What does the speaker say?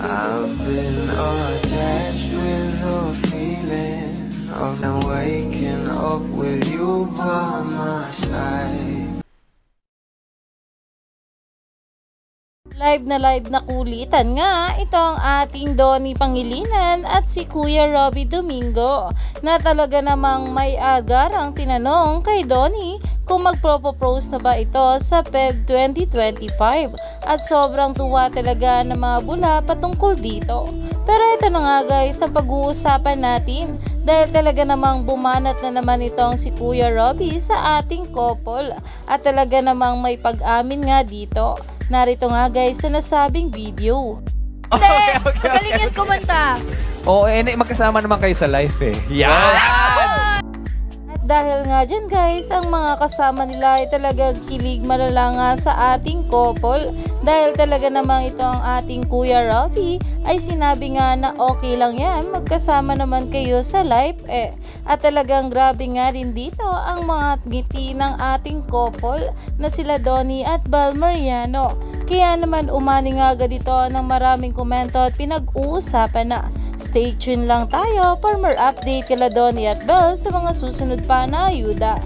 I've been attached with the feeling of waking up with you by my side. Live na kulitan nga itong ating Donnie Pangilinan at si Kuya Robby Domingo na talaga namang may agarang tinanong kay Donnie kung magpropose na ba ito sa PEG 2025 at sobrang tuwa talaga ng mga bula patungkol dito. Pero ito na nga guys ang pag-uusapan natin dahil talaga namang bumanat na naman itong si Kuya Robby sa ating couple at talaga namang may pag-amin nga dito. Narito nga guys sa nasabing video. Okay. Magaling yan kumanta. Oo, magkasama naman kayo sa live eh. Yeah! At dahil nga dyan guys, ang mga kasama nila ay talagang kilig malala nga sa ating couple. Dahil talaga namang ito ang ating Kuya Robby ay sinabi nga na okay lang yan, magkasama naman kayo sa live eh. At talagang grabe nga rin dito ang mga ngiti ng ating couple na sila Donnie at Bal Mariano. Kaya naman umani nga agad ito ng maraming komento at pinag-uusapan na. Stay tuned lang tayo for more update kala Donnie at Bal sa mga susunod pa na ayuda.